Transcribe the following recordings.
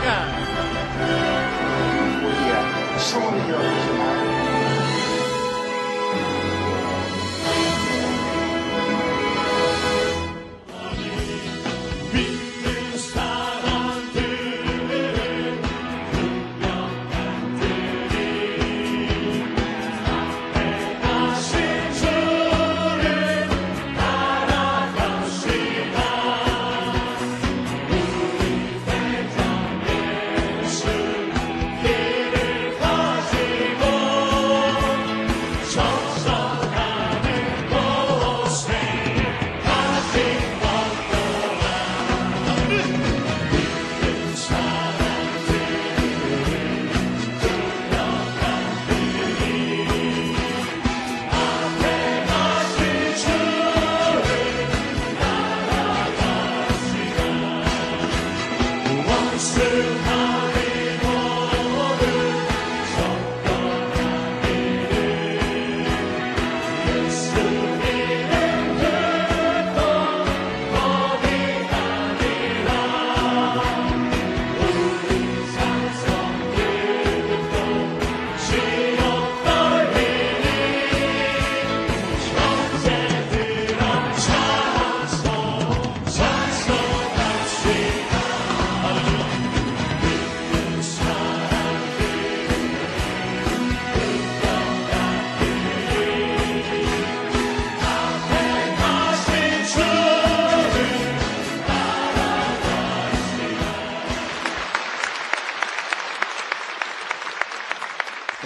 시간. 우리가 소원이 없지만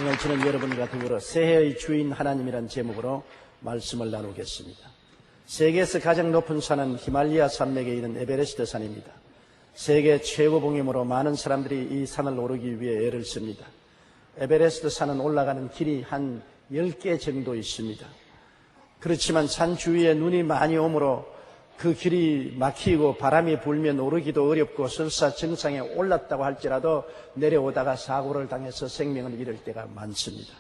오늘 저는 여러분과 더불어 새해의 주인 하나님이란 제목으로 말씀을 나누겠습니다. 세계에서 가장 높은 산은 히말라야 산맥에 있는 에베레스트 산입니다. 세계 최고 봉임으로 많은 사람들이 이 산을 오르기 위해 애를 씁니다. 에베레스트 산은 올라가는 길이 한 10개 정도 있습니다. 그렇지만 산 주위에 눈이 많이 오므로 그 길이 막히고 바람이 불면 오르기도 어렵고 설사 정상에 올랐다고 할지라도 내려오다가 사고를 당해서 생명을 잃을 때가 많습니다.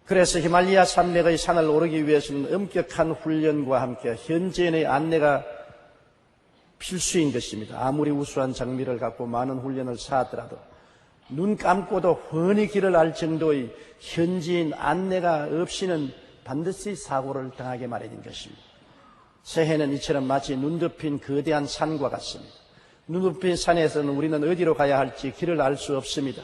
그래서 히말라야 산맥의 산을 오르기 위해서는 엄격한 훈련과 함께 현지인의 안내가 필수인 것입니다. 아무리 우수한 장비를 갖고 많은 훈련을 쌓았더라도 눈 감고도 훤히 길을 알 정도의 현지인 안내가 없이는 반드시 사고를 당하게 마련인 것입니다. 새해는 이처럼 마치 눈 덮인 거대한 산과 같습니다. 눈 덮인 산에서는 우리는 어디로 가야 할지 길을 알 수 없습니다.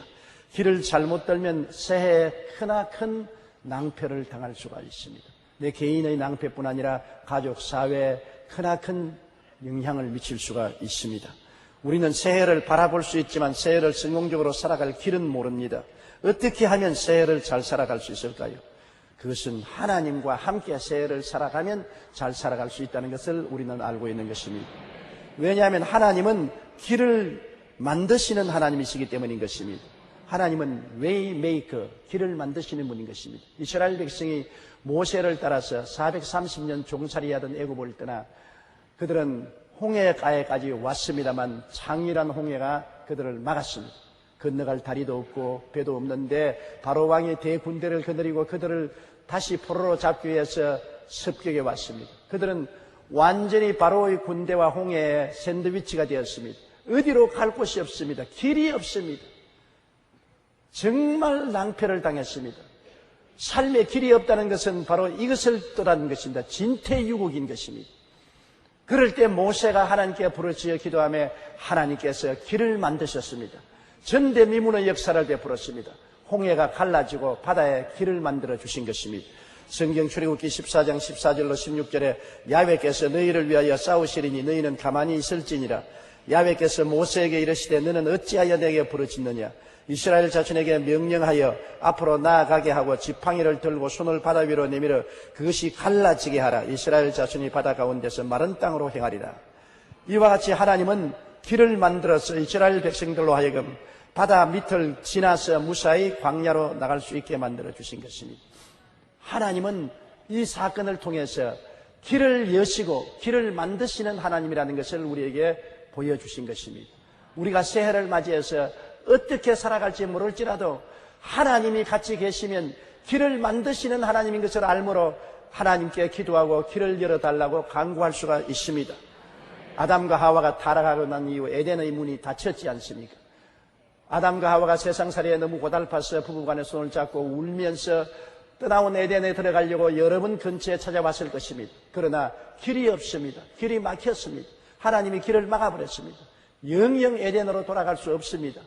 길을 잘못 들면 새해에 크나큰 낭패를 당할 수가 있습니다. 내 개인의 낭패뿐 아니라 가족, 사회에 크나큰 영향을 미칠 수가 있습니다. 우리는 새해를 바라볼 수 있지만 새해를 성공적으로 살아갈 길은 모릅니다. 어떻게 하면 새해를 잘 살아갈 수 있을까요? 그것은 하나님과 함께 새해를 살아가면 잘 살아갈 수 있다는 것을 우리는 알고 있는 것입니다. 왜냐하면 하나님은 길을 만드시는 하나님이시기 때문인 것입니다. 하나님은 웨이 메이커, 길을 만드시는 분인 것입니다. 이스라엘 백성이 모세를 따라서 430년 종살이하던 애굽을 떠나 그들은 홍해가에까지 왔습니다만 창이란 홍해가 그들을 막았습니다. 건너갈 다리도 없고 배도 없는데 바로 왕이 대군대를 거느리고 그들을 다시 포로로 잡기 위해서 습격에 왔습니다. 그들은 완전히 바로의 군대와 홍해의 샌드위치가 되었습니다. 어디로 갈 곳이 없습니다. 길이 없습니다. 정말 낭패를 당했습니다. 삶에 길이 없다는 것은 바로 이것을 뜻하는 것입니다. 진퇴유곡인 것입니다. 그럴 때 모세가 하나님께 부르짖어 기도하며 하나님께서 길을 만드셨습니다. 전대미문의 역사를 베풀었습니다. 홍해가 갈라지고 바다에 길을 만들어 주신 것입니다. 성경 출애굽기 14장 14절로 16절에 야훼께서 너희를 위하여 싸우시리니 너희는 가만히 있을지니라. 야훼께서 모세에게 이르시되 너는 어찌하여 내게 부르짖느냐. 이스라엘 자손에게 명령하여 앞으로 나아가게 하고 지팡이를 들고 손을 바다 위로 내밀어 그것이 갈라지게 하라. 이스라엘 자손이 바다 가운데서 마른 땅으로 행하리라. 이와 같이 하나님은 길을 만들어서 이스라엘 백성들로 하여금 바다 밑을 지나서 무사히 광야로 나갈 수 있게 만들어 주신 것입니다. 하나님은 이 사건을 통해서 길을 여시고 길을 만드시는 하나님이라는 것을 우리에게 보여주신 것입니다. 우리가 새해를 맞이해서 어떻게 살아갈지 모를지라도 하나님이 같이 계시면 길을 만드시는 하나님인 것을 알므로 하나님께 기도하고 길을 열어달라고 간구할 수가 있습니다. 아담과 하와가 타락하고 난 이후 에덴의 문이 닫혔지 않습니까? 아담과 하와가 세상살이에 너무 고달파서 부부간에 손을 잡고 울면서 떠나온 에덴에 들어가려고 여러 번 근처에 찾아왔을 것입니다. 그러나 길이 없습니다. 길이 막혔습니다. 하나님이 길을 막아버렸습니다. 영영 에덴으로 돌아갈 수 없습니다.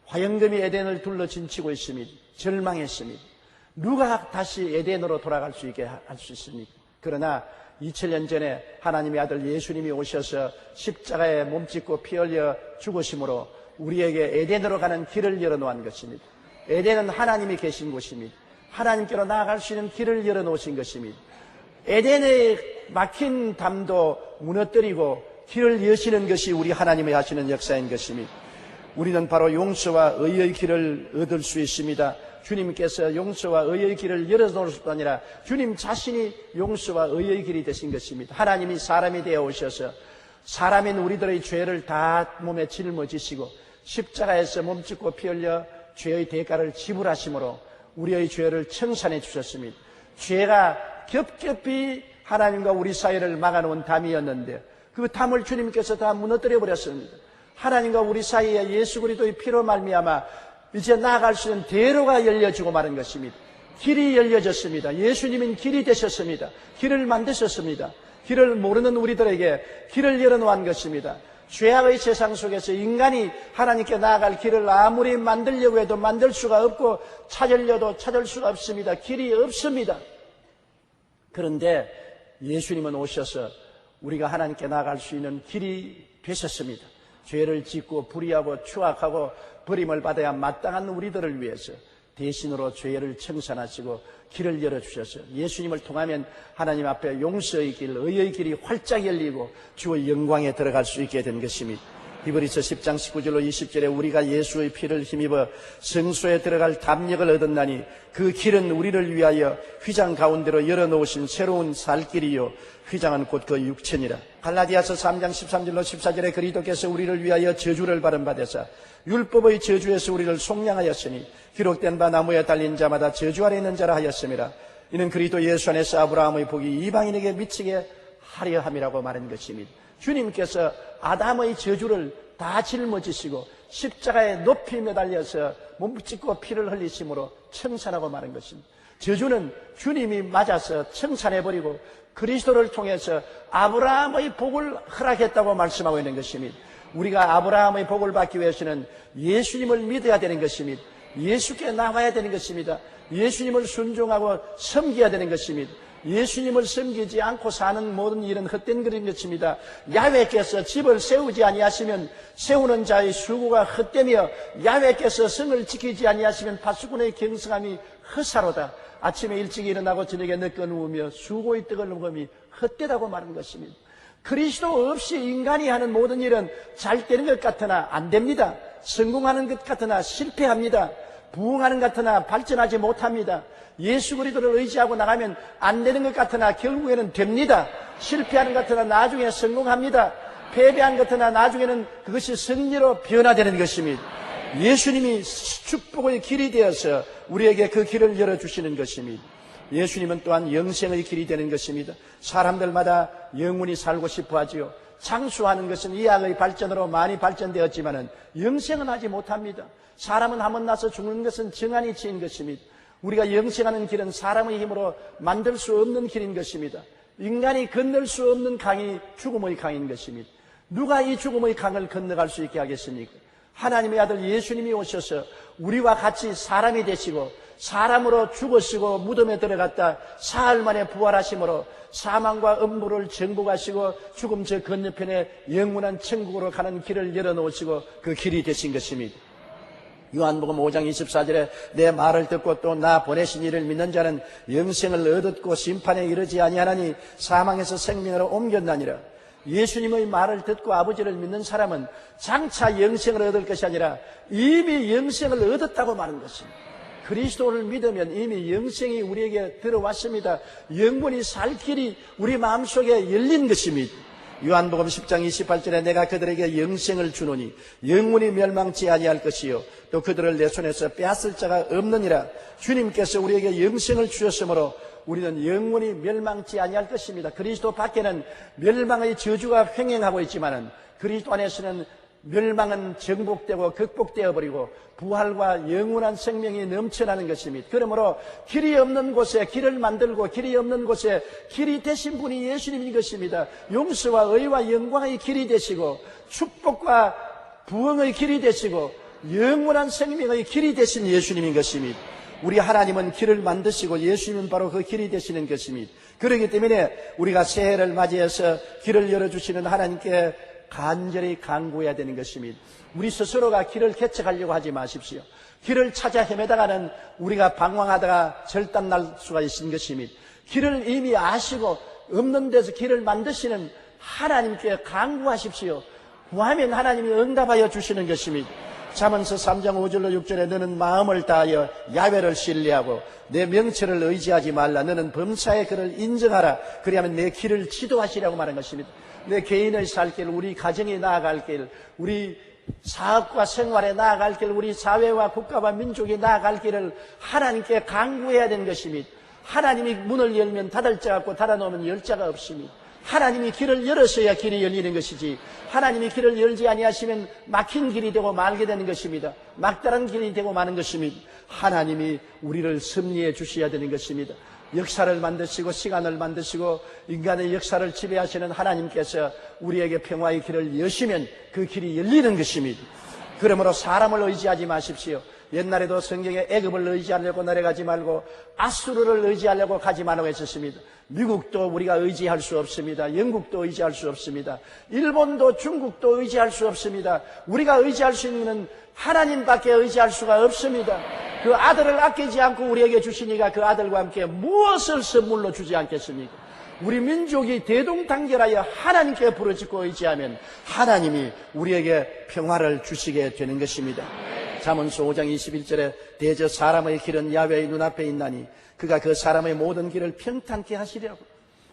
화영금이 에덴을 둘러 진치고 있습니다. 절망했습니다. 누가 다시 에덴으로 돌아갈 수 있게 할 수 있습니까? 그러나 2000년 전에 하나님의 아들 예수님이 오셔서 십자가에 몸짓고 피 흘려 죽으심으로 우리에게 에덴으로 가는 길을 열어놓은 것입니다. 에덴은 하나님이 계신 곳입니다. 하나님께로 나아갈 수 있는 길을 열어놓으신 것입니다. 에덴에 막힌 담도 무너뜨리고 길을 여시는 것이 우리 하나님이 하시는 역사인 것입니다. 우리는 바로 용서와 의의 길을 얻을 수 있습니다. 주님께서 용서와 의의 길을 열어놓을 뿐 아니라 주님 자신이 용서와 의의 길이 되신 것입니다. 하나님이 사람이 되어 오셔서 사람인 우리들의 죄를 다 몸에 짊어지시고 십자가에서 몸짓고 피 흘려 죄의 대가를 지불하심으로 우리의 죄를 청산해 주셨습니다. 죄가 겹겹이 하나님과 우리 사이를 막아놓은 담이었는데 그 담을 주님께서 다 무너뜨려 버렸습니다. 하나님과 우리 사이에 예수 그리스도의 피로 말미암아 이제 나아갈 수 있는 대로가 열려지고 마는 것입니다. 길이 열려졌습니다. 예수님은 길이 되셨습니다. 길을 만드셨습니다. 길을 모르는 우리들에게 길을 열어놓은 것입니다. 죄악의 세상 속에서 인간이 하나님께 나아갈 길을 아무리 만들려고 해도 만들 수가 없고 찾으려도 찾을 수가 없습니다. 길이 없습니다. 그런데 예수님은 오셔서 우리가 하나님께 나아갈 수 있는 길이 되셨습니다. 죄를 짓고 불의하고 추악하고 버림을 받아야 마땅한 우리들을 위해서 대신으로 죄를 청산하시고 길을 열어주셔서 예수님을 통하면 하나님 앞에 용서의 길, 의의 길이 활짝 열리고 주의 영광에 들어갈 수 있게 된 것입니다. 히브리서 10장 19절로 20절에 우리가 예수의 피를 힘입어 성소에 들어갈 담력을 얻었나니 그 길은 우리를 위하여 휘장 가운데로 열어놓으신 새로운 살 길이요 휘장은 곧 그 육체니라. 갈라디아서 3장 13절로 14절에 그리스도께서 우리를 위하여 저주를 받은 바되사 율법의 저주에서 우리를 속량하였으니 기록된 바 나무에 달린 자마다 저주 아래 있는 자라 하였음이라. 이는 그리스도 예수 안에서 아브라함의 복이 이방인에게 미치게 하려 함이라고 말한 것입니다. 주님께서 아담의 저주를 다 짊어지시고 십자가에 높이 매달려서 몸짓고 피를 흘리심으로 청산하고 마는 것입니다. 저주는 주님이 맞아서 청산해버리고 그리스도를 통해서 아브라함의 복을 허락했다고 말씀하고 있는 것입니다. 우리가 아브라함의 복을 받기 위해서는 예수님을 믿어야 되는 것입니다. 예수께 나와야 되는 것입니다. 예수님을 순종하고 섬겨야 되는 것입니다. 예수님을 섬기지 않고 사는 모든 일은 헛된 그런 것입니다. 야훼께서 집을 세우지 아니하시면 세우는 자의 수고가 헛되며 야훼께서 성을 지키지 아니하시면 파수꾼의 경성함이 헛사로다. 아침에 일찍 일어나고 저녁에 늦게 누우며 수고의 떡을 먹음이 헛되다고 말하는 것입니다. 그리스도 없이 인간이 하는 모든 일은 잘 되는 것 같으나 안 됩니다. 성공하는 것 같으나 실패합니다. 부흥하는 것 같으나 발전하지 못합니다. 예수 그리스도를 의지하고 나가면 안 되는 것 같으나 결국에는 됩니다. 실패하는 것 같으나 나중에 성공합니다. 패배한 것 같으나 나중에는 그것이 승리로 변화되는 것입니다. 예수님이 축복의 길이 되어서 우리에게 그 길을 열어주시는 것입니다. 예수님은 또한 영생의 길이 되는 것입니다. 사람들마다 영원히 살고 싶어 하지요. 장수하는 것은 의학의 발전으로 많이 발전되었지만은 영생은 하지 못합니다. 사람은 한번 나서 죽는 것은 정한이 지은 것입니다. 우리가 영생하는 길은 사람의 힘으로 만들 수 없는 길인 것입니다. 인간이 건널 수 없는 강이 죽음의 강인 것입니다. 누가 이 죽음의 강을 건너갈 수 있게 하겠습니까? 하나님의 아들 예수님이 오셔서 우리와 같이 사람이 되시고 사람으로 죽으시고 무덤에 들어갔다 사흘 만에 부활하심으로 사망과 음부를 정복하시고 죽음 저 건너편에 영원한 천국으로 가는 길을 열어놓으시고 그 길이 되신 것입니다. 요한복음 5장 24절에 내 말을 듣고 또 나 보내신 이를 믿는 자는 영생을 얻었고 심판에 이르지 아니하나니 사망에서 생명으로 옮겼나니라. 예수님의 말을 듣고 아버지를 믿는 사람은 장차 영생을 얻을 것이 아니라 이미 영생을 얻었다고 말하는 것입니다. 그리스도를 믿으면 이미 영생이 우리에게 들어왔습니다. 영원히 살 길이 우리 마음속에 열린 것입니다. 요한복음 10장 28절에 내가 그들에게 영생을 주노니 영원히 멸망치 아니할 것이요 또 그들을 내 손에서 빼앗을 자가 없느니라. 주님께서 우리에게 영생을 주셨으므로 우리는 영원히 멸망치 아니할 것입니다. 그리스도 밖에는 멸망의 저주가 횡행하고 있지만은 그리스도 안에서는 멸망은 정복되고 극복되어 버리고 부활과 영원한 생명이 넘쳐나는 것입니다. 그러므로 길이 없는 곳에 길을 만들고 길이 없는 곳에 길이 되신 분이 예수님인 것입니다. 용서와 의와 영광의 길이 되시고 축복과 부흥의 길이 되시고 영원한 생명의 길이 되신 예수님인 것입니다. 우리 하나님은 길을 만드시고 예수님은 바로 그 길이 되시는 것입니다. 그렇기 때문에 우리가 새해를 맞이해서 길을 열어주시는 하나님께 간절히 간구해야 되는 것입니다. 우리 스스로가 길을 개척하려고 하지 마십시오. 길을 찾아 헤매다가는 우리가 방황하다가 절단날 수가 있는 것입니다. 길을 이미 아시고 없는 데서 길을 만드시는 하나님께 간구하십시오. 구하면 하나님이 응답하여 주시는 것입니다. 잠언서 3장 5절로 6절에 너는 마음을 다하여 야훼를 신뢰하고 내 명철을 의지하지 말라. 너는 범사의 그를 인정하라. 그리하면 내 길을 지도하시라고 말한 것입니다. 내 개인의 살 길, 우리 가정에 나아갈 길, 우리 사업과 생활에 나아갈 길, 우리 사회와 국가와 민족에 나아갈 길을 하나님께 간구해야 되는 것입니다. 하나님이 문을 열면 닫을 자 없고 닫아놓으면 열 자가 없습니다. 하나님이 길을 열으셔야 길이 열리는 것이지 하나님이 길을 열지 아니하시면 막힌 길이 되고 말게 되는 것입니다. 막다른 길이 되고 마는 것입니다. 하나님이 우리를 섭리해 주셔야 되는 것입니다. 역사를 만드시고 시간을 만드시고 인간의 역사를 지배하시는 하나님께서 우리에게 평화의 길을 여시면 그 길이 열리는 것입니다. 그러므로 사람을 의지하지 마십시오. 옛날에도 성경에 애굽을 의지하려고 내려가지 말고 아수르를 의지하려고 가지 말라고 했었습니다. 미국도 우리가 의지할 수 없습니다. 영국도 의지할 수 없습니다. 일본도 중국도 의지할 수 없습니다. 우리가 의지할 수 있는 하나님밖에 의지할 수가 없습니다. 그 아들을 아끼지 않고 우리에게 주시니까 그 아들과 함께 무엇을 선물로 주지 않겠습니까? 우리 민족이 대동단결하여 하나님께 부르짖고 의지하면 하나님이 우리에게 평화를 주시게 되는 것입니다. 잠언서 5장 21절에 대저 사람의 길은 야훼의 눈앞에 있나니 그가 그 사람의 모든 길을 평탄케 하시려고.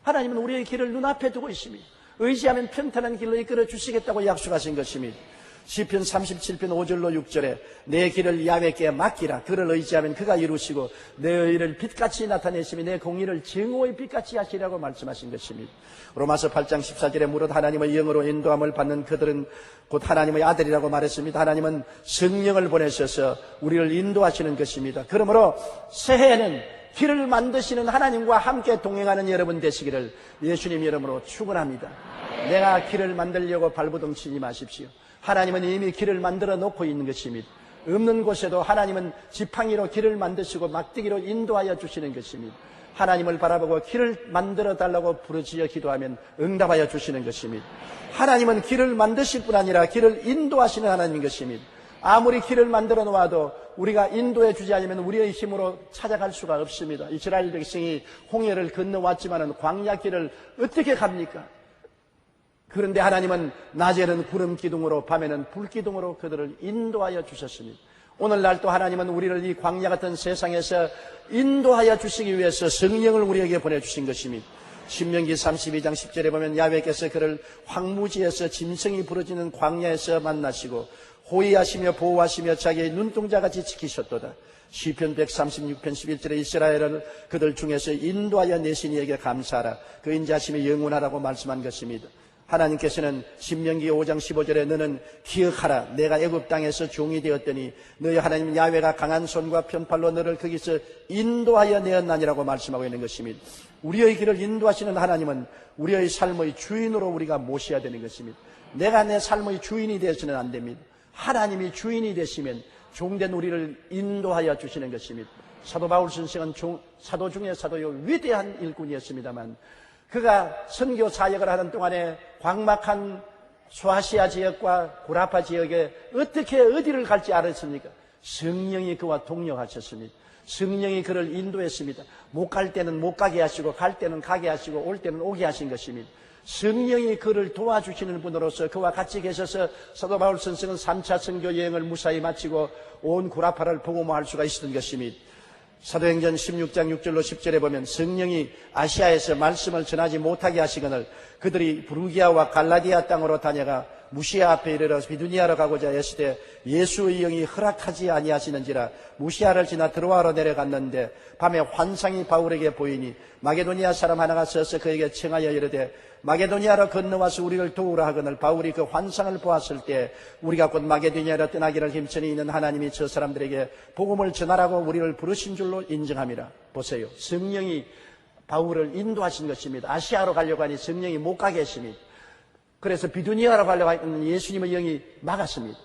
하나님은 우리의 길을 눈앞에 두고 있습니다. 의지하면 평탄한 길로 이끌어 주시겠다고 약속하신 것입니다. 시편 37편 5절로 6절에 내 길을 야훼께 맡기라. 그를 의지하면 그가 이루시고 내 의를 빛같이 나타내시며 내 공의를 증오의 빛같이 하시라고 말씀하신 것입니다. 로마서 8장 14절에 무릇 하나님의 영으로 인도함을 받는 그들은 곧 하나님의 아들이라고 말했습니다. 하나님은 성령을 보내셔서 우리를 인도하시는 것입니다. 그러므로 새해에는 길을 만드시는 하나님과 함께 동행하는 여러분 되시기를 예수님 이름으로 축원합니다. 내가 길을 만들려고 발버둥 치지 마십시오. 하나님은 이미 길을 만들어 놓고 있는 것입니다. 없는 곳에도 하나님은 지팡이로 길을 만드시고 막대기로 인도하여 주시는 것입니다. 하나님을 바라보고 길을 만들어 달라고 부르짖어 기도하면 응답하여 주시는 것입니다. 하나님은 길을 만드실 뿐 아니라 길을 인도하시는 하나님인 것입니다. 아무리 길을 만들어 놓아도 우리가 인도해 주지 않으면 우리의 힘으로 찾아갈 수가 없습니다. 이스라엘 백성이 홍해를 건너왔지만은 광야 길을 어떻게 갑니까? 그런데 하나님은 낮에는 구름 기둥으로 밤에는 불 기둥으로 그들을 인도하여 주셨습니다. 오늘날 또 하나님은 우리를 이 광야 같은 세상에서 인도하여 주시기 위해서 성령을 우리에게 보내주신 것입니다. 신명기 32장 10절에 보면 야훼께서 그를 황무지에서 짐승이 부러지는 광야에서 만나시고 호위하시며 보호하시며 자기의 눈동자같이 지키셨도다. 시편 136편 11절에 이스라엘을 그들 중에서 인도하여 내신 이에게 감사하라. 그 인자심이 영원하라고 말씀한 것입니다. 하나님께서는 신명기 5장 15절에 너는 기억하라. 내가 애굽 땅에서 종이 되었더니 너희 하나님 야훼가 강한 손과 편팔로 너를 거기서 인도하여 내었나니라고 말씀하고 있는 것입니다. 우리의 길을 인도하시는 하나님은 우리의 삶의 주인으로 우리가 모셔야 되는 것입니다. 내가 내 삶의 주인이 되어서는 안 됩니다. 하나님이 주인이 되시면 종된 우리를 인도하여 주시는 것입니다. 사도 바울 선생은 사도 중에 사도요 위대한 일꾼이었습니다만 그가 선교 사역을 하는 동안에 광막한 소아시아 지역과 구라파 지역에 어떻게 어디를 갈지 알았습니까? 성령이 그와 동역하셨습니다. 성령이 그를 인도했습니다. 못 갈 때는 못 가게 하시고 갈 때는 가게 하시고 올 때는 오게 하신 것입니다. 성령이 그를 도와주시는 분으로서 그와 같이 계셔서 사도 바울 선생은 3차 선교 여행을 무사히 마치고 온 구라파를 복음화할 수가 있었던 것입니다. 사도행전 16장 6절로 10절에 보면 성령이 아시아에서 말씀을 전하지 못하게 하시거늘 그들이 부르기아와 갈라디아 땅으로 다녀가 무시아 앞에 이르러 비두니아로 가고자 했을 때 예수의 영이 허락하지 아니하시는지라 무시아를 지나 드로아로 내려갔는데 밤에 환상이 바울에게 보이니 마게도니아 사람 하나가 서서 그에게 청하여 이르되 마게도니아로 건너와서 우리를 도우라 하거늘 바울이 그 환상을 보았을 때 우리가 곧 마게도니아로 떠나기를 힘천히 있는 하나님이 저 사람들에게 복음을 전하라고 우리를 부르신 줄로 인정함이라. 보세요. 성령이 바울을 인도하신 것입니다. 아시아로 가려고 하니 성령이 못 가게 했습니다. 그래서 비두니아로 가려고 하니 예수님의 영이 막았습니다.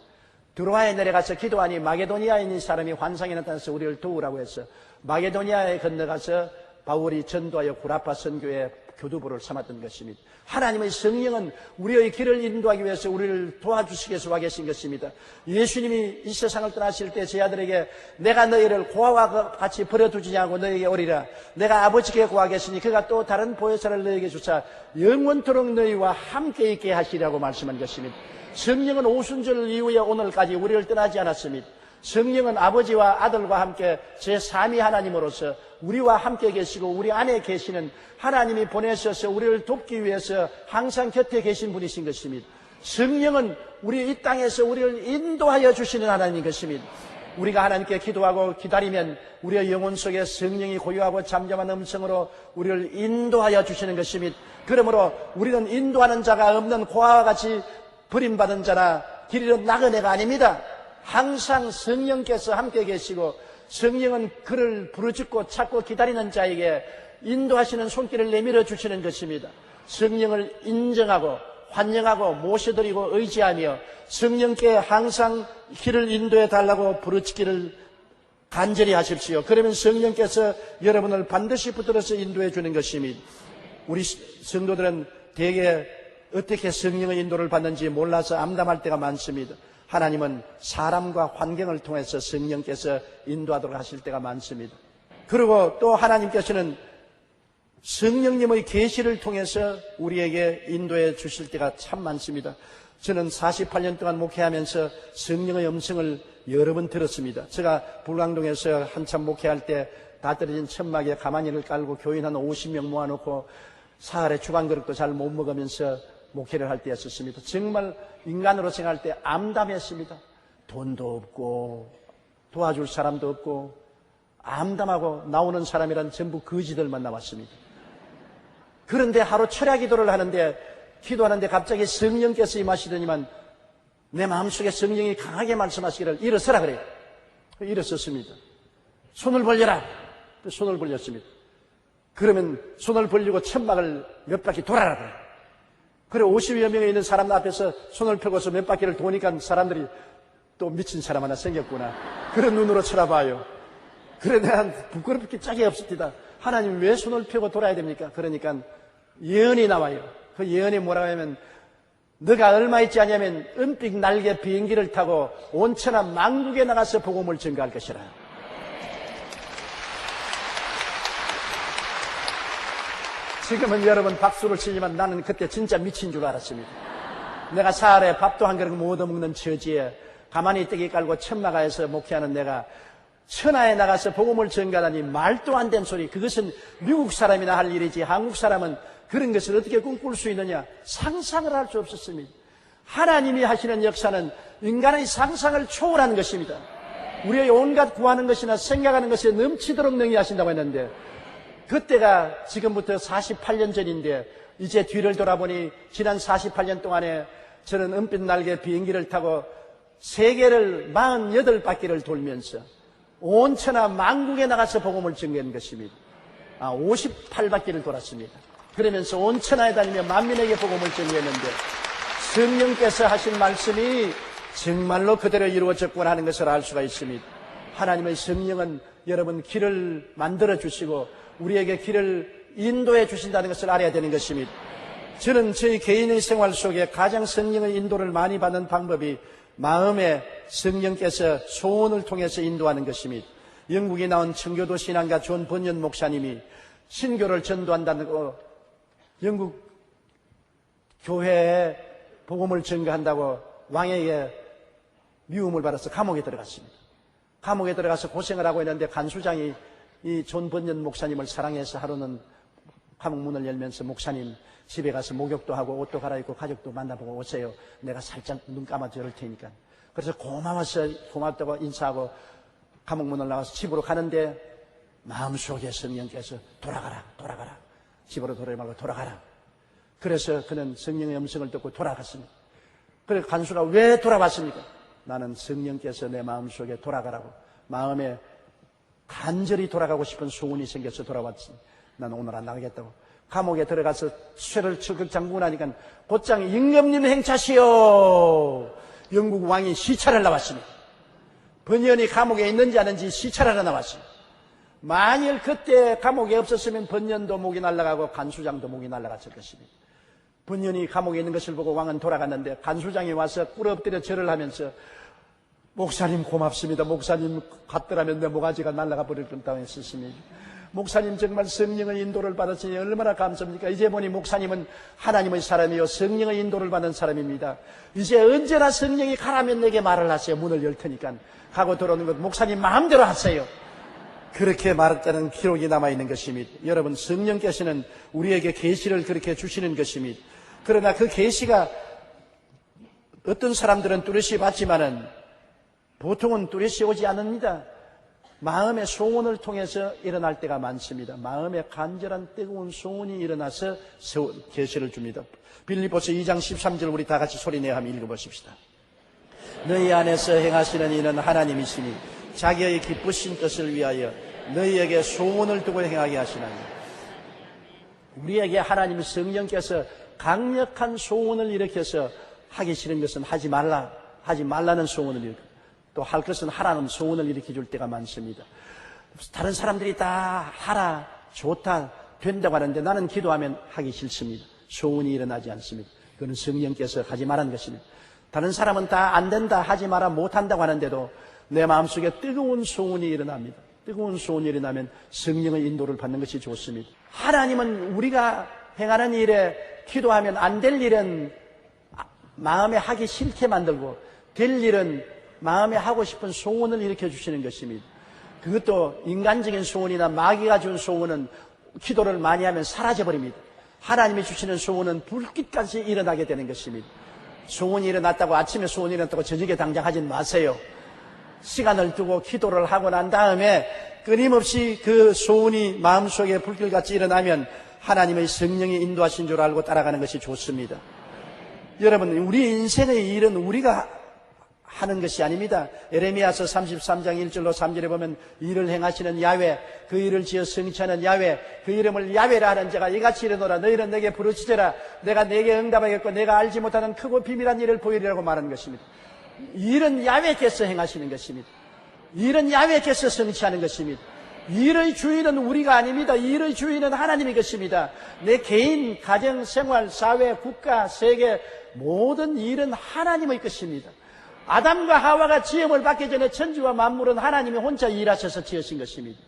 드로아에 내려가서 기도하니 마게도니아에 있는 사람이 환상에 나타나서 우리를 도우라고 해서 마게도니아에 건너가서 바울이 전도하여 구라파 선교의 교두보를 삼았던 것입니다. 하나님의 성령은 우리의 길을 인도하기 위해서 우리를 도와주시기 위해서 와 계신 것입니다. 예수님이 이 세상을 떠나실 때 제 아들에게 내가 너희를 고아와 같이 버려두지 않고 너희에게 오리라. 내가 아버지께 고하 계시니 그가 또 다른 보혜사를 너희에게 주사 영원토록 너희와 함께 있게 하시라고 말씀한 것입니다. 성령은 오순절 이후에 오늘까지 우리를 떠나지 않았습니다. 성령은 아버지와 아들과 함께 제3위 하나님으로서 우리와 함께 계시고 우리 안에 계시는 하나님이 보내셔서 우리를 돕기 위해서 항상 곁에 계신 분이신 것입니다. 성령은 우리 이 땅에서 우리를 인도하여 주시는 하나님인 것입니다. 우리가 하나님께 기도하고 기다리면 우리의 영혼 속에 성령이 고요하고 잠잠한 음성으로 우리를 인도하여 주시는 것입니다. 그러므로 우리는 인도하는 자가 없는 고아와 같이 버림받은 자나 길 잃은 나그네가 아닙니다. 항상 성령께서 함께 계시고 성령은 그를 부르짖고 찾고 기다리는 자에게 인도하시는 손길을 내밀어 주시는 것입니다. 성령을 인정하고 환영하고 모셔드리고 의지하며 성령께 항상 길을 인도해 달라고 부르짖기를 간절히 하십시오. 그러면 성령께서 여러분을 반드시 붙들어서 인도해 주는 것입니다. 우리 성도들은 대개 어떻게 성령의 인도를 받는지 몰라서 암담할 때가 많습니다. 하나님은 사람과 환경을 통해서 성령께서 인도하도록 하실 때가 많습니다. 그리고 또 하나님께서는 성령님의 계시를 통해서 우리에게 인도해 주실 때가 참 많습니다. 저는 48년 동안 목회하면서 성령의 음성을 여러 번 들었습니다. 제가 불광동에서 한참 목회할 때 다 떨어진 천막에 가마니를 깔고 교인 한 50명 모아놓고 사흘에 주방그릇도 잘 못 먹으면서 목회를 할 때였었습니다. 정말 인간으로 생각할 때 암담했습니다. 돈도 없고 도와줄 사람도 없고 암담하고 나오는 사람이란 전부 거지들만 나왔습니다. 그런데 하루 철야 기도를 하는데 기도하는데 갑자기 성령께서 임하시더니만 내 마음속에 성령이 강하게 말씀하시기를 일어서라 그래요. 일어섰습니다. 손을 벌려라. 손을 벌렸습니다. 그러면 손을 벌리고 천막을 몇 바퀴 돌아라 그래요. 그래 50여 명에 있는 사람 앞에서 손을 펴고서 몇 바퀴를 도니까 사람들이 또 미친 사람 하나 생겼구나. 그런 눈으로 쳐다봐요. 그래 내가 부끄럽게 짝이 없습니다. 하나님 왜 손을 펴고 돌아야 됩니까? 그러니까 예언이 나와요. 그 예언이 뭐라고 하면 너가 얼마 있지 않냐면 은빛 날개 비행기를 타고 온천하 만국에 나가서 복음을 전가할 것이라. 지금은 여러분 박수를 치지만 나는 그때 진짜 미친 줄 알았습니다. 내가 사흘에 밥도 한 그릇 못 얻어먹는 처지에 가만히 떼기 깔고 천막하에서 목회하는 내가 천하에 나가서 복음을 전가하니 말도 안 되는 소리. 그것은 미국 사람이나 할 일이지 한국 사람은 그런 것을 어떻게 꿈꿀 수 있느냐. 상상을 할 수 없었습니다. 하나님이 하시는 역사는 인간의 상상을 초월하는 것입니다. 우리의 온갖 구하는 것이나 생각하는 것에 넘치도록 능히하신다고 했는데 그때가 지금부터 48년 전인데 이제 뒤를 돌아보니 지난 48년 동안에 저는 은빛 날개 비행기를 타고 세계를 48바퀴를 돌면서 온천하 만국에 나가서 복음을 전개한 것입니다. 58바퀴를 돌았습니다. 그러면서 온천하에 다니며 만민에게 복음을 전개했는데 성령께서 하신 말씀이 정말로 그대로 이루어졌구나 하는 것을 알 수가 있습니다. 하나님의 성령은 여러분 길을 만들어 주시고 우리에게 길을 인도해 주신다는 것을 알아야 되는 것입니다. 저는 저희 개인의 생활 속에 가장 성령의 인도를 많이 받는 방법이 마음에 성령께서 소원을 통해서 인도하는 것입니다. 영국에 나온 청교도 신앙가 존 번연 목사님이 신교를 전도한다고 영국 교회에 복음을 전가한다고 왕에게 미움을 받아서 감옥에 들어갔습니다. 감옥에 들어가서 고생을 하고 있는데 간수장이 이 존 번연 목사님을 사랑해서 하루는 감옥 문을 열면서 목사님 집에 가서 목욕도 하고 옷도 갈아입고 가족도 만나보고 오세요. 내가 살짝 눈 감아 저럴 테니까. 그래서 고맙다고 인사하고 감옥 문을 나와서 집으로 가는데 마음속에 성령께서 돌아가라. 집으로 돌아오지 말고 돌아가라. 그래서 그는 성령의 음성을 듣고 돌아갔습니다. 그래서 간수가 왜 돌아왔습니까? 나는 성령께서 내 마음속에 돌아가라고 마음에 간절히 돌아가고 싶은 소원이 생겨서 돌아왔습니다. 나는 오늘 안 나가겠다고. 감옥에 들어가서 쇠를 철컥 잠그고 나니까 곧장 임금님 행차시오. 영국 왕이 시찰을 나왔습니다. 번연이 감옥에 있는지 아닌지 시찰하러 나왔습니다. 만일 그때 감옥에 없었으면 번연도 목이 날아가고 간수장도 목이 날아갔을 것입니다. 번연이 감옥에 있는 것을 보고 왕은 돌아갔는데 간수장이 와서 꿇어 엎드려 절을 하면서 목사님 고맙습니다. 목사님 갔더라면 내 모가지가 날아가 버릴 뻔다고 했었습니다. 목사님 정말 성령의 인도를 받았으니 얼마나 감사합니까? 이제 보니 목사님은 하나님의 사람이요 성령의 인도를 받은 사람입니다. 이제 언제나 성령이 가라면 내게 말을 하세요. 문을 열 테니까. 하고 들어오는 것 목사님 마음대로 하세요. 그렇게 말했다는 기록이 남아있는 것입니다. 여러분, 성령께서는 우리에게 계시를 그렇게 주시는 것입니다. 그러나 그 계시가 어떤 사람들은 뚜렷이 받지만은 보통은 뚜렷이 오지 않습니다. 마음의 소원을 통해서 일어날 때가 많습니다. 마음의 간절한 뜨거운 소원이 일어나서 계시를 줍니다. 빌립보서 2장 13절 우리 다 같이 소리내어 한번 읽어보십시다. 너희 안에서 행하시는 이는 하나님이시니 자기의 기쁘신 뜻을 위하여 너희에게 소원을 두고 행하게 하시나니. 우리에게 하나님 성령께서 강력한 소원을 일으켜서 하기 싫은 것은 하지 말라는 소원을 일으켜 또 할 것은 하라는 소원을 일으켜 줄 때가 많습니다. 다른 사람들이 다 하라, 좋다, 된다고 하는데 나는 기도하면 하기 싫습니다. 소원이 일어나지 않습니다. 그건 성령께서 하지 말라는 것입니다. 다른 사람은 다 안 된다, 하지 마라, 못한다고 하는데도 내 마음속에 뜨거운 소원이 일어납니다. 뜨거운 소원이 일어나면 성령의 인도를 받는 것이 좋습니다. 하나님은 우리가 행하는 일에 기도하면 안 될 일은 마음에 하기 싫게 만들고 될 일은 마음에 하고 싶은 소원을 일으켜 주시는 것입니다. 그것도 인간적인 소원이나 마귀가 준 소원은 기도를 많이 하면 사라져버립니다. 하나님이 주시는 소원은 불빛같이 일어나게 되는 것입니다. 소원이 일어났다고 아침에 소원이 일어났다고 저녁에 당장 하진 마세요. 시간을 두고 기도를 하고 난 다음에 끊임없이 그 소원이 마음속에 불길같이 일어나면 하나님의 성령이 인도하신 줄 알고 따라가는 것이 좋습니다. 여러분, 우리 인생의 일은 우리가 하는 것이 아닙니다. 에레미야서 33장 1절로 3절에 보면 일을 행하시는 야훼, 그 일을 지어 성취하는 야훼, 그 이름을 야훼라 하는 자가 이같이 이르노라. 너희는 내게 부르짖으라. 내가 내게 응답하겠고 내가 알지 못하는 크고 비밀한 일을 보이리라고 말하는 것입니다. 일은 야훼께서 행하시는 것입니다. 일은 야훼께서 성취하는 것입니다. 일의 주인은 우리가 아닙니다. 일의 주인은 하나님의 것입니다. 내 개인, 가정, 생활, 사회, 국가, 세계 모든 일은 하나님의 것입니다. 아담과 하와가 지음을 받기 전에 천지와 만물은 하나님이 혼자 일하셔서 지으신 것입니다.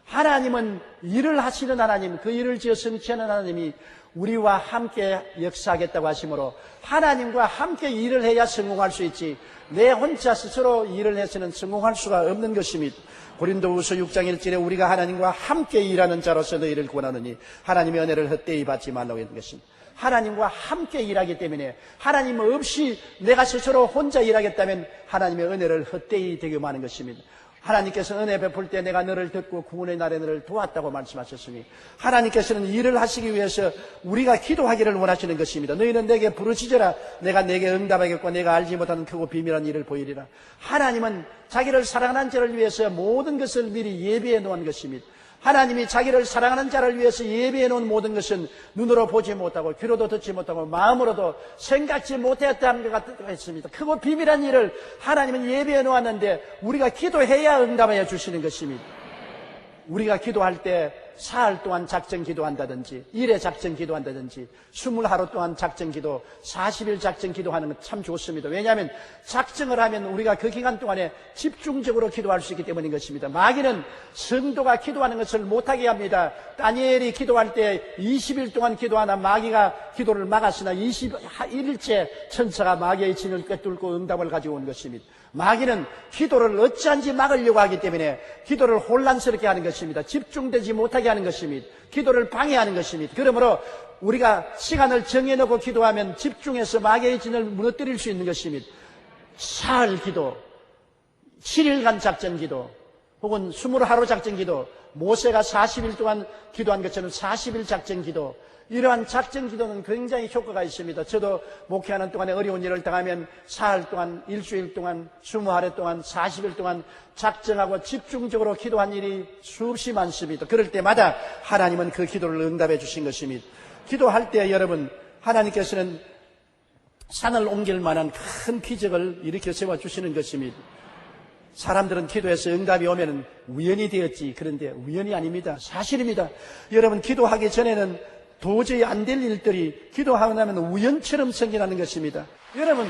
하나님은 일을 하시는 하나님, 그 일을 지어 성취하는 하나님이 우리와 함께 역사하겠다고 하시므로 하나님과 함께 일을 해야 성공할 수 있지 내 혼자 스스로 일을 해서는 성공할 수가 없는 것입니다. 고린도후서 6장 1절에 우리가 하나님과 함께 일하는 자로서 너희를 권하느니 하나님의 은혜를 헛되이 받지 말라고 했는 것입니다. 하나님과 함께 일하기 때문에 하나님 없이 내가 스스로 혼자 일하겠다면 하나님의 은혜를 헛되이 되게 하는 것입니다. 하나님께서 은혜 베풀 때 내가 너를 듣고 구원의 날에 너를 도왔다고 말씀하셨으니 하나님께서는 일을 하시기 위해서 우리가 기도하기를 원하시는 것입니다. 너희는 내게 부르짖으라. 내가 내게 응답하겠고 내가 알지 못하는 크고 비밀한 일을 보이리라. 하나님은 자기를 사랑하는 자를 위해서 모든 것을 미리 예비해 놓은 것입니다. 하나님이 자기를 사랑하는 자를 위해서 예비해 놓은 모든 것은 눈으로 보지 못하고 귀로도 듣지 못하고 마음으로도 생각지 못했다는 것 같습니다. 크고 비밀한 일을 하나님은 예비해 놓았는데 우리가 기도해야 응답하여 주시는 것입니다. 우리가 기도할 때 사흘 동안 작정 기도한다든지 1회 작정 기도한다든지 20하루 동안 작정 기도 40일 작정 기도하는 건 참 좋습니다. 왜냐하면 작정을 하면 우리가 그 기간 동안에 집중적으로 기도할 수 있기 때문인 것입니다. 마귀는 성도가 기도하는 것을 못하게 합니다. 다니엘이 기도할 때 20일 동안 기도하나 마귀가 기도를 막았으나 21일째 천사가 마귀의 진을 꿰뚫고 응답을 가지고 온 것입니다. 마귀는 기도를 어찌한지 막으려고 하기 때문에 기도를 혼란스럽게 하는 것입니다. 집중되지 못하게 하는 것입니다. 기도를 방해하는 것입니다. 그러므로 우리가 시간을 정해놓고 기도하면 집중해서 마귀의 진을 무너뜨릴 수 있는 것입니다. 사흘 기도, 7일간 작전 기도, 혹은 20하루 작전 기도, 모세가 40일 동안 기도한 것처럼 40일 작전 기도, 이러한 작전 기도는 굉장히 효과가 있습니다. 저도 목회하는 동안에 어려운 일을 당하면 사흘 동안, 일주일 동안, 20하루 동안, 40일 동안 작정하고 집중적으로 기도한 일이 수없이 많습니다. 그럴 때마다 하나님은 그 기도를 응답해 주신 것입니다. 기도할 때 여러분, 하나님께서는 산을 옮길 만한 큰 기적을 일으켜 세워주시는 것입니다. 사람들은 기도해서 응답이 오면 우연이 되었지. 그런데 우연이 아닙니다. 사실입니다. 여러분, 기도하기 전에는 도저히 안 될 일들이 기도하고 나면 우연처럼 생겨나는 것입니다. 여러분,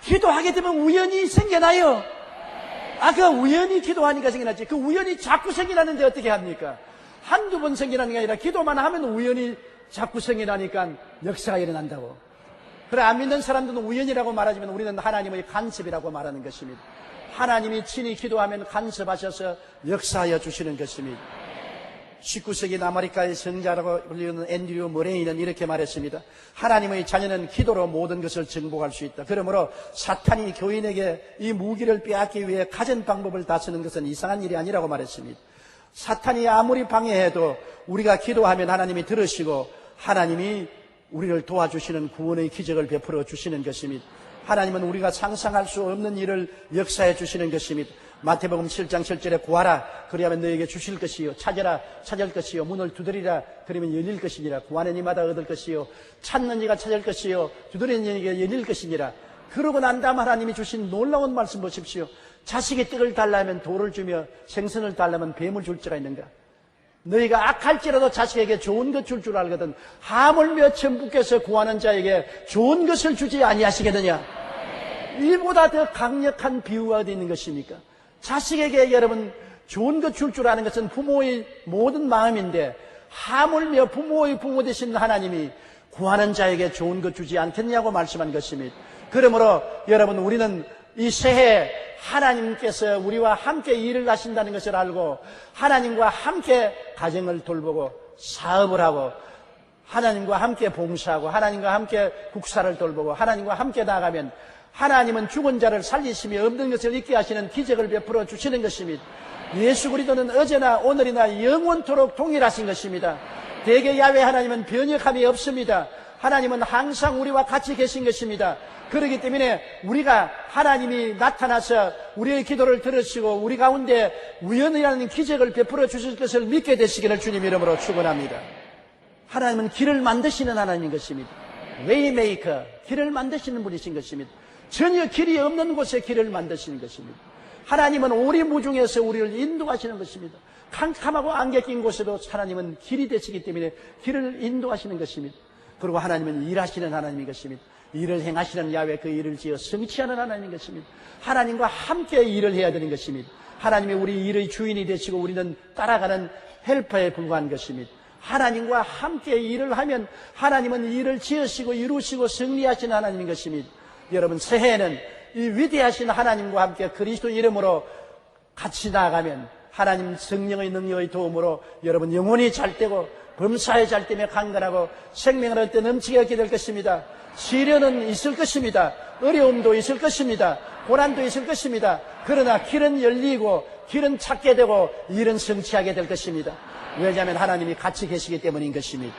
기도하게 되면 우연이 생겨나요. 그 우연히 기도하니까 생겨나지. 그 우연이 자꾸 생겨나는데 어떻게 합니까? 한두 번 생겨나는 게 아니라 기도만 하면 우연이 자꾸 생겨나니까 역사가 일어난다고. 그래, 안 믿는 사람들은 우연이라고 말하지만 우리는 하나님의 간섭이라고 말하는 것입니다. 하나님이 친히 기도하면 간섭하셔서 역사하여 주시는 것입니다. 19세기 남아리카의 성자라고 불리는 앤드류 머레이는 이렇게 말했습니다. 하나님의 자녀는 기도로 모든 것을 정복할 수 있다. 그러므로 사탄이 교인에게 이 무기를 빼앗기 위해 가진 방법을 다 쓰는 것은 이상한 일이 아니라고 말했습니다. 사탄이 아무리 방해해도 우리가 기도하면 하나님이 들으시고 하나님이 우리를 도와주시는 구원의 기적을 베풀어 주시는 것입니다. 하나님은 우리가 상상할 수 없는 일을 역사해 주시는 것입니다. 마태복음 7장 7절에 구하라 그리하면 너에게 주실 것이요, 찾으라 찾을 것이요, 문을 두드리라 그러면 열릴 것이니라. 구하는 이마다 얻을 것이요, 찾는 이가 찾을 것이요, 두드리는 이에게 열릴 것이니라. 그러고 난 다음 하나님이 주신 놀라운 말씀 보십시오. 자식의 떡을 달라면 돌을 주며 생선을 달라면 뱀을 줄 자가 있는가? 너희가 악할지라도 자식에게 좋은 것 줄 줄 알거든 하물며 천부께서 구하는 자에게 좋은 것을 주지 아니하시겠느냐? 이보다 더 강력한 비유가 어디 있는 것입니까? 자식에게 여러분 좋은 것 줄 줄 아는 것은 부모의 모든 마음인데 하물며 부모의 부모 되신 하나님이 구하는 자에게 좋은 것 주지 않겠냐고 말씀한 것입니다. 그러므로 여러분, 우리는 이 새해 하나님께서 우리와 함께 일을 하신다는 것을 알고 하나님과 함께 가정을 돌보고 사업을 하고 하나님과 함께 봉사하고 하나님과 함께 국사를 돌보고 하나님과 함께 나가면 하나님은 죽은 자를 살리시며 없는 것을 있게 하시는 기적을 베풀어 주시는 것입니다. 예수 그리스도는 어제나 오늘이나 영원토록 동일하신 것입니다. 대개 야훼 하나님은 변혁함이 없습니다. 하나님은 항상 우리와 같이 계신 것입니다. 그렇기 때문에 우리가 하나님이 나타나서 우리의 기도를 들으시고 우리 가운데 우연이라는 기적을 베풀어 주실 것을 믿게 되시기를 주님 이름으로 축원합니다. 하나님은 길을 만드시는 하나님인 것입니다. 웨이메이커, 길을 만드시는 분이신 것입니다. 전혀 길이 없는 곳에 길을 만드시는 것입니다. 하나님은 오리무중에서 우리를 인도하시는 것입니다. 캄캄하고 안개 낀 곳에도 하나님은 길이 되시기 때문에 길을 인도하시는 것입니다. 그리고 하나님은 일하시는 하나님인 것입니다. 일을 행하시는 야훼, 그 일을 지어 성취하는 하나님인 것입니다. 하나님과 함께 일을 해야 되는 것입니다. 하나님이 우리 일의 주인이 되시고 우리는 따라가는 헬퍼에 불과한 것입니다. 하나님과 함께 일을 하면 하나님은 일을 지으시고 이루시고 승리하시는 하나님인 것입니다. 여러분, 새해에는 이 위대하신 하나님과 함께 그리스도 이름으로 같이 나아가면 하나님 성령의 능력의 도움으로 여러분 영혼이 잘되고 범사에 잘되며 강건하고 생명을 얻되 넘치게 하게 될 것입니다. 시련은 있을 것입니다. 어려움도 있을 것입니다. 고난도 있을 것입니다. 그러나 길은 열리고 길은 찾게 되고 일은 성취하게 될 것입니다. 왜냐하면 하나님이 같이 계시기 때문인 것입니다.